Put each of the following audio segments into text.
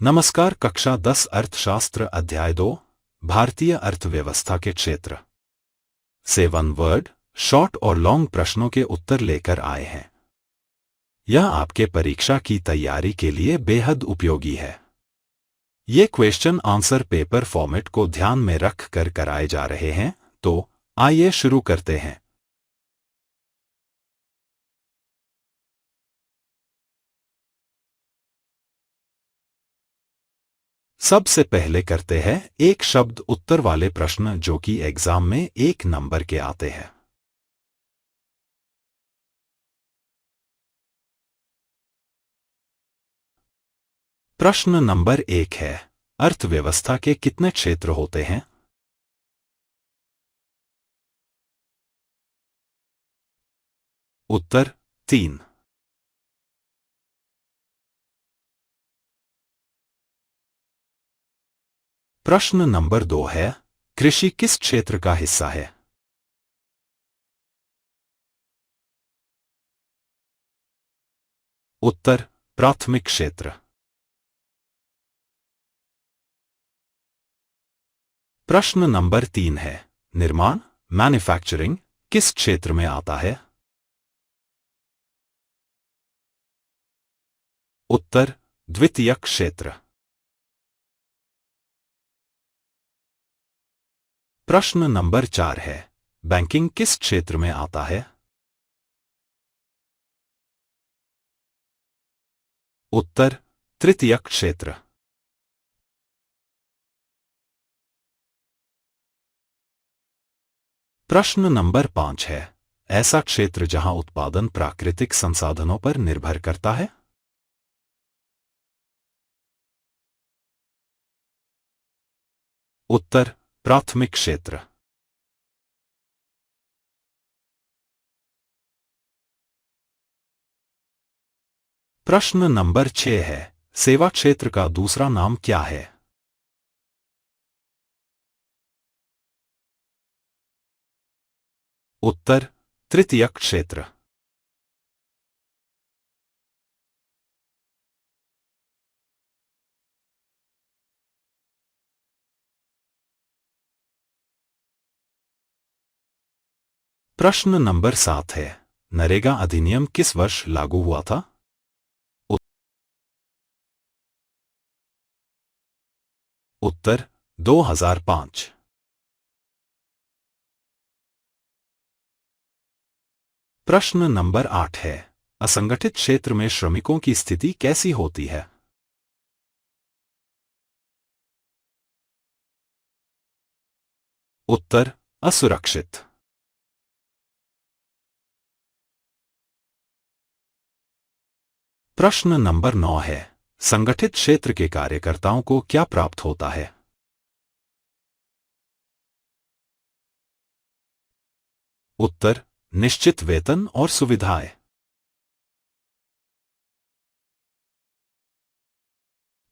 नमस्कार। कक्षा 10 अर्थशास्त्र अध्याय 2 भारतीय अर्थव्यवस्था के क्षेत्र से वन वर्ड शॉर्ट और लॉन्ग प्रश्नों के उत्तर लेकर आए हैं। यह आपके परीक्षा की तैयारी के लिए बेहद उपयोगी है। ये क्वेश्चन आंसर पेपर फॉर्मेट को ध्यान में रख कर कराए जा रहे हैं, तो आइए शुरू करते हैं। सबसे पहले करते हैं एक शब्द उत्तर वाले प्रश्न जो कि एग्जाम में 1 नंबर के आते हैं। प्रश्न नंबर 1 है, अर्थव्यवस्था के कितने क्षेत्र होते हैं? उत्तर 3। प्रश्न नंबर 2 है, कृषि किस क्षेत्र का हिस्सा है? उत्तर प्राथमिक क्षेत्र। प्रश्न नंबर 3 है, निर्माण मैन्युफैक्चरिंग किस क्षेत्र में आता है? उत्तर द्वितीयक क्षेत्र। प्रश्न नंबर 4 है, बैंकिंग किस क्षेत्र में आता है? उत्तर तृतीयक क्षेत्र। प्रश्न नंबर 5 है, ऐसा क्षेत्र जहां उत्पादन प्राकृतिक संसाधनों पर निर्भर करता है? उत्तर प्राथमिक क्षेत्र। प्रश्न नंबर 6 है, सेवा क्षेत्र का दूसरा नाम क्या है? उत्तर तृतीयक क्षेत्र। प्रश्न नंबर 7 है, नरेगा अधिनियम किस वर्ष लागू हुआ था? उत्तर 2005। प्रश्न नंबर 8 है, असंगठित क्षेत्र में श्रमिकों की स्थिति कैसी होती है? उत्तर असुरक्षित। प्रश्न नंबर 9 है, संगठित क्षेत्र के कार्यकर्ताओं को क्या प्राप्त होता है? उत्तर निश्चित वेतन और सुविधाएं।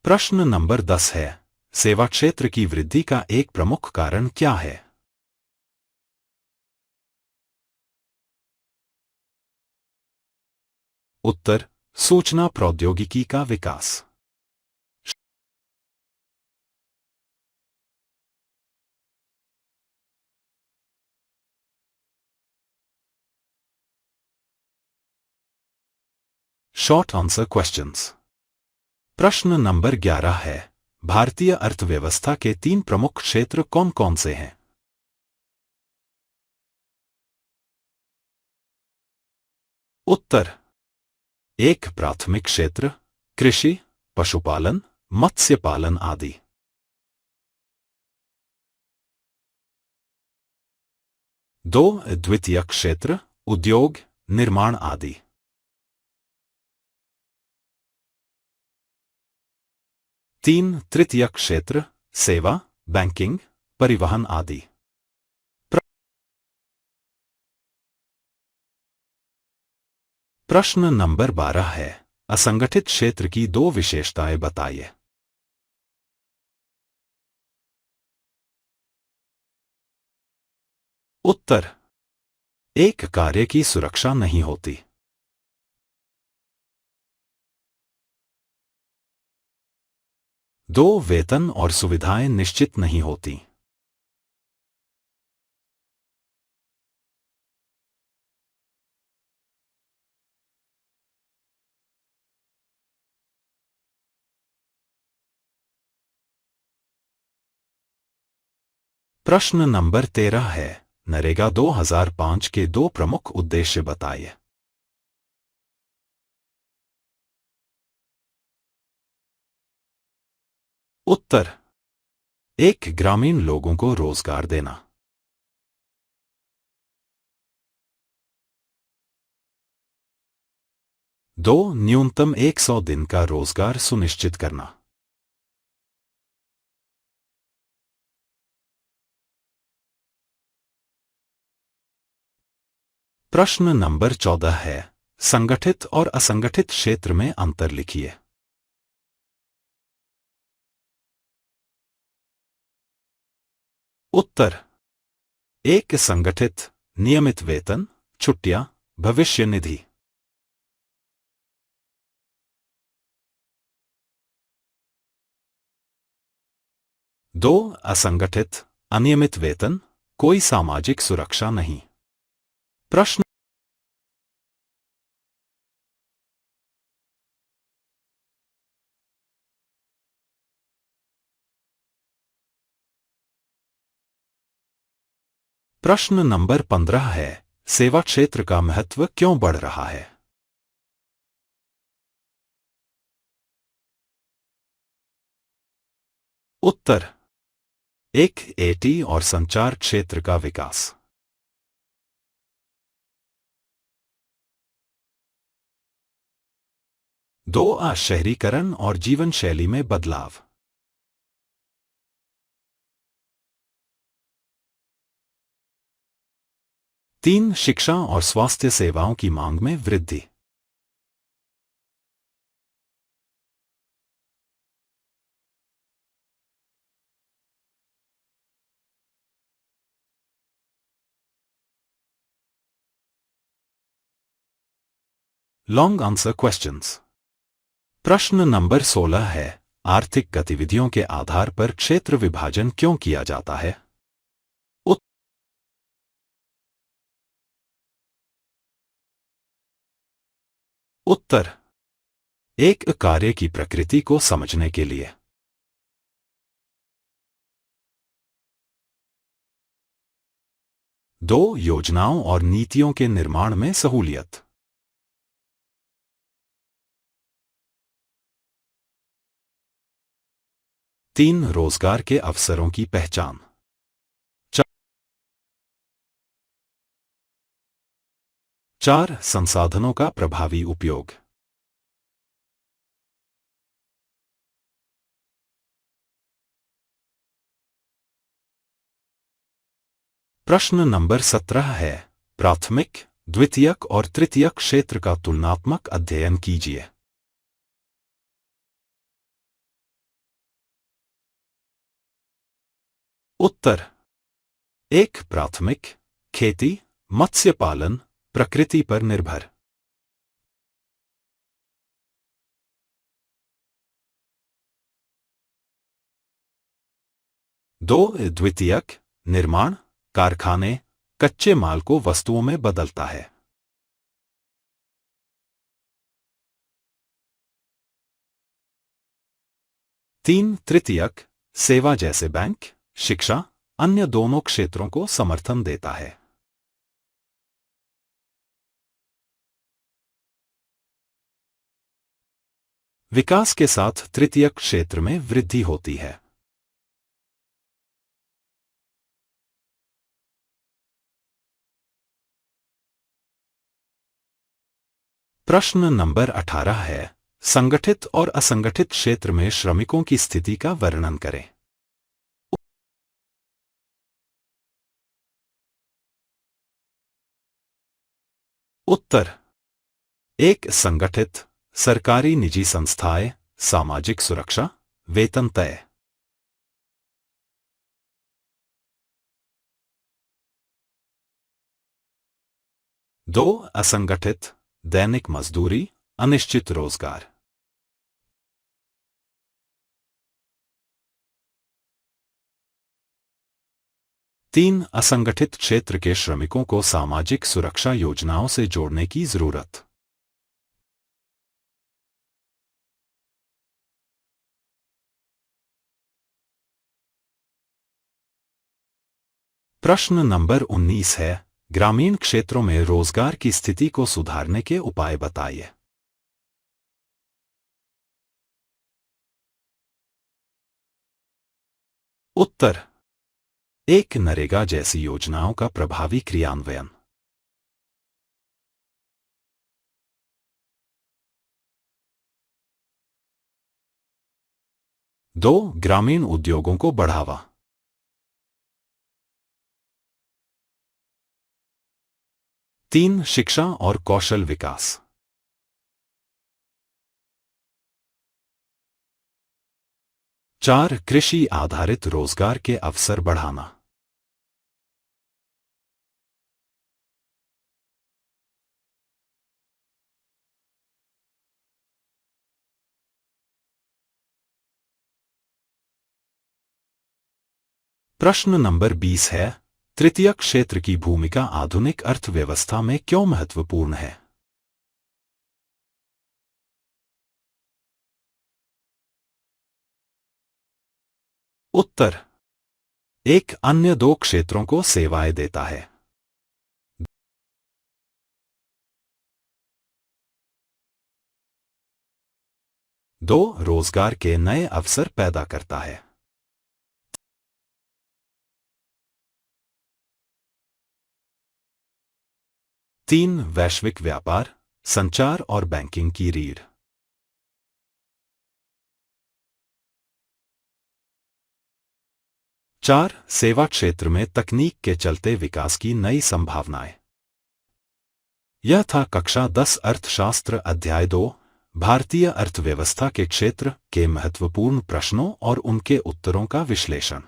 प्रश्न नंबर 10 है, सेवा क्षेत्र की वृद्धि का एक प्रमुख कारण क्या है? उत्तर सूचना प्रौद्योगिकी का विकास। Short answer questions. प्रश्न नंबर 11 है, भारतीय अर्थव्यवस्था के 3 प्रमुख क्षेत्र कौन कौन से हैं? उत्तर 1 प्राथमिक क्षेत्र, कृषि, पशुपालन, मत्स्य पालन आदि। 2 द्वितीयक क्षेत्र, उद्योग, निर्माण आदि। 3 तृतीयक क्षेत्र, सेवा, बैंकिंग, परिवहन आदि। प्रश्न नंबर 12 है, असंगठित क्षेत्र की 2 विशेषताएं बताइए। उत्तर 1 कार्य की सुरक्षा नहीं होती। दो वेतन और सुविधाएं निश्चित नहीं होती। प्रश्न नंबर 13 है, नरेगा 2005 के दो प्रमुख उद्देश्य बताइए। उत्तर, एक, ग्रामीण लोगों को रोजगार देना। दो, न्यूनतम 100 दिन का रोजगार सुनिश्चित करना। प्रश्न नंबर 14 है, संगठित और असंगठित क्षेत्र में अंतर लिखिए। उत्तर, एक, संगठित, नियमित वेतन, छुट्टियां, भविष्य निधि। दो, असंगठित, अनियमित वेतन, कोई सामाजिक सुरक्षा नहीं। प्रश्न प्रश्न नंबर 15 है, सेवा क्षेत्र का महत्व क्यों बढ़ रहा है। उत्तर, एक, एटी और संचार क्षेत्र का विकास। दो, शहरीकरण और जीवन शैली में बदलाव। तीन, शिक्षा और स्वास्थ्य सेवाओं की मांग में वृद्धि। Long answer questions. प्रश्न नंबर 16 है, आर्थिक गतिविधियों के आधार पर क्षेत्र विभाजन क्यों किया जाता है। उत- उत्तर, एक, कार्य की प्रकृति को समझने के लिए। दो, योजनाओं और नीतियों के निर्माण में सहूलियत। तीन, रोजगार के अवसरों की पहचान। चार, संसाधनों का प्रभावी उपयोग। प्रश्न नंबर 17 है, प्राथमिक, द्वितीयक और तृतीयक क्षेत्र का तुलनात्मक अध्ययन कीजिए। उत्तर, एक, प्राथमिक, खेती, मत्स्य पालन, प्रकृति पर निर्भर। दो, द्वितीयक, निर्माण, कारखाने, कच्चे माल को वस्तुओं में बदलता है। तीन, तृतीयक, सेवा जैसे बैंक, शिक्षा, अन्य दोनों क्षेत्रों को समर्थन देता है। विकास के साथ तृतीयक क्षेत्र में वृद्धि होती है। प्रश्न नंबर 18 है, संगठित और असंगठित क्षेत्र में श्रमिकों की स्थिति का वर्णन करें। उत्तर, एक, संगठित, सरकारी निजी संस्थाएं, सामाजिक सुरक्षा, वेतन तय। दो, असंगठित, दैनिक मजदूरी, अनिश्चित रोजगार। 3. असंगठित क्षेत्र के श्रमिकों को सामाजिक सुरक्षा योजनाओं से जोड़ने की जरूरत। प्रश्न नंबर 19 है, ग्रामीण क्षेत्रों में रोजगार की स्थिति को सुधारने के उपाय बताइए। उत्तर: 1. नरेगा जैसी योजनाओं का प्रभावी क्रियान्वयन। 2. ग्रामीण उद्योगों को बढ़ावा। 3. शिक्षा और कौशल विकास। 4. कृषि आधारित रोजगार के अवसर बढ़ाना। प्रश्न नंबर 20 है, तृतीय क्षेत्र की भूमिका आधुनिक अर्थव्यवस्था में क्यों महत्वपूर्ण है? उत्तर: 1. अन्य 2 क्षेत्रों को सेवाएं देता है। 2. रोजगार के नए अवसर पैदा करता है। 3. वैश्विक व्यापार, संचार और बैंकिंग की रीढ़। 4. सेवा क्षेत्र में तकनीक के चलते विकास की नई संभावनाएं। यह था कक्षा 10 अर्थशास्त्र अध्याय 2, भारतीय अर्थव्यवस्था के क्षेत्र के महत्वपूर्ण प्रश्नों और उनके उत्तरों का विश्लेषण।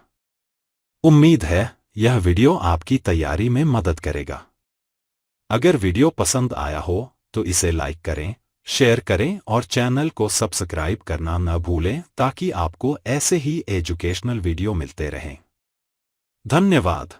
उम्मीद है यह वीडियो आपकी तैयारी में मदद करेगा। अगर वीडियो पसंद आया हो तो इसे लाइक करें, शेयर करें और चैनल को सब्सक्राइब करना न भूलें ताकि आपको ऐसे ही एजुकेशनल वीडियो मिलते रहें। धन्यवाद।